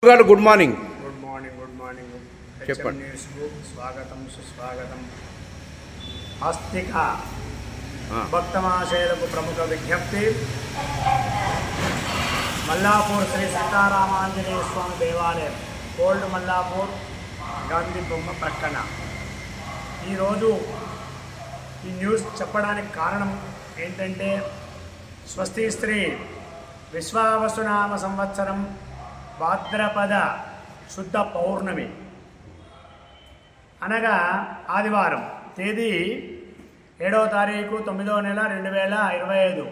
గారు good morning. Good morning. చెప్పండి. News group స్వాగతం సుస్వాగతం. ఆస్తిక భక్త మహాశయులకు ప్రముఖ విజ్ఞప్తి. మల్లాపూర్ శ్రీ సీతారామాంజనేయ స్వామి దేవాలయం, ఓల్డ్ మల్లాపూర్, గాంధీ బొమ్మ ప్రక్కన. ఈరోజు ఈ న్యూస్ చెప్పడానికి కారణం ఏంటంటే, స్వస్తి శ్రీ విశ్వావసునామ సంవత్సరం భాద్రపద శుద్ధ పౌర్ణమి అనగా ఆదివారం, తేదీ 7వ తారీఖు 9వ నెల 2025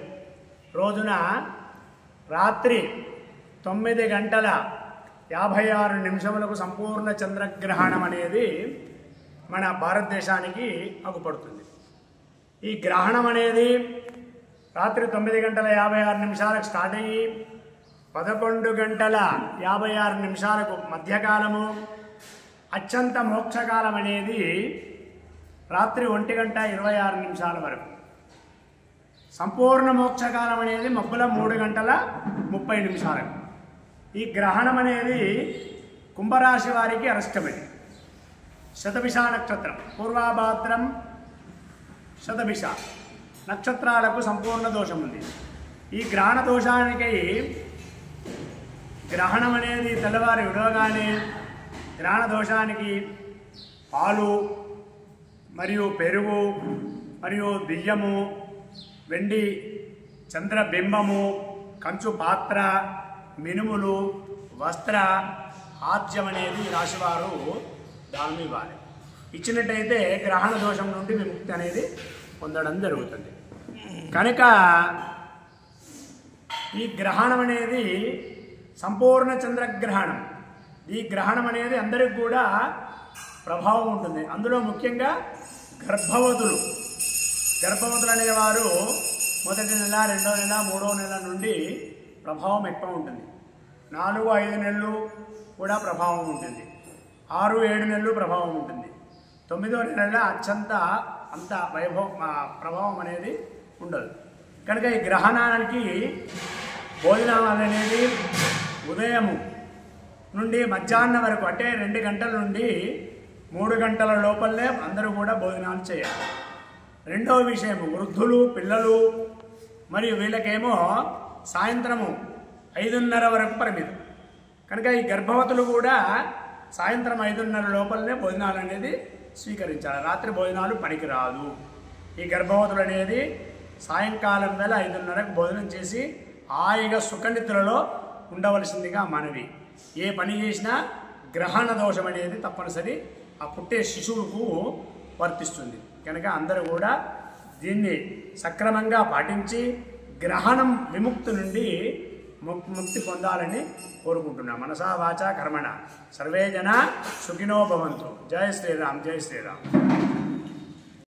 రోజున రాత్రి 9:56 సంపూర్ణ చంద్రగ్రహణం అనేది మన భారతదేశానికి అగుపడుతుంది. ఈ గ్రహణం అనేది రాత్రి 9:56 స్టార్ట్ అయ్యి 11:56 మధ్యకాలము, అత్యంత మోక్షకాలం అనేది రాత్రి 1:26 వరకు. సంపూర్ణ మోక్షకాలం అనేది మబ్బుల 3:30. ఈ గ్రహణం అనేది కుంభరాశి వారికి అరిష్టమైంది. శతభిష నక్షత్రం, పూర్వాభాద్రం, శతభిష నక్షత్రాలకు సంపూర్ణ దోషం ఉంది. ఈ గ్రహణ దోషానికి గ్రహణం అనేది తెల్లవారి విడవగానే గ్రహణ దోషానికి పాలు మరియు పెరుగు మరియు బియ్యము, వెండి చంద్రబింబము, కంచు పాత్ర, మినుములు, వస్త్ర ఆజ్యం అనేది రాశివారు దానం ఇవ్వాలి. ఇచ్చినట్టయితే గ్రహణ దోషం నుండి విముక్తి అనేది పొందడం జరుగుతుంది. కనుక ఈ గ్రహణం అనేది సంపూర్ణ చంద్రగ్రహణం. ఈ గ్రహణం అనేది అందరికి కూడా ప్రభావం ఉంటుంది. అందులో ముఖ్యంగా గర్భవతులు అనేవారు మొదటి నెల, 2వ నెల, 3వ నెల నుండి ప్రభావం ఎక్కువ ఉంటుంది. 4, 5 నెలలు కూడా ప్రభావం ఉంటుంది. 6, 7 నెలలు ప్రభావం ఉంటుంది. 9వ నెల అంత ప్రభావం అనేది ఉండదు. కనుక ఈ గ్రహణానికి భోజనాలు అనేది ఉదయం నుండి మధ్యాహ్నం వరకు, అంటే 2 గంటల నుండి 3 గంటల లోపలనే అందరూ కూడా భోజనాలు చేయాలి. రెండవ విషయం, వృద్ధులు, పిల్లలు మరియు వీళ్ళకేమో సాయంత్రము 5:30 వరకు పరిమితం. కనుక ఈ గర్భవతులు కూడా సాయంత్రం 5:30 లోపలనే భోజనాలు అనేది స్వీకరించాలి. రాత్రి భోజనాలు పనికిరాదు. ఈ గర్భవతులు అనేది సాయంకాలం వేళ 5:30కు భోజనం చేసి హాయిగా సుఖనిద్రలో ఉండవలసిందిగా మనవి. ఏ పని చేసినా గ్రహణ దోషం అనేది తప్పనిసరి ఆ పుట్టే శిశువుకు వర్తిస్తుంది. కనుక అందరూ కూడా దీన్ని సక్రమంగా పాటించి గ్రహణం విముక్తి నుండి ముక్తి పొందాలని కోరుకుంటున్నాం. మనసా వాచా కర్మణ సర్వే జన సుఖినో భవంతు. జై శ్రీరామ్, జై శ్రీరామ్.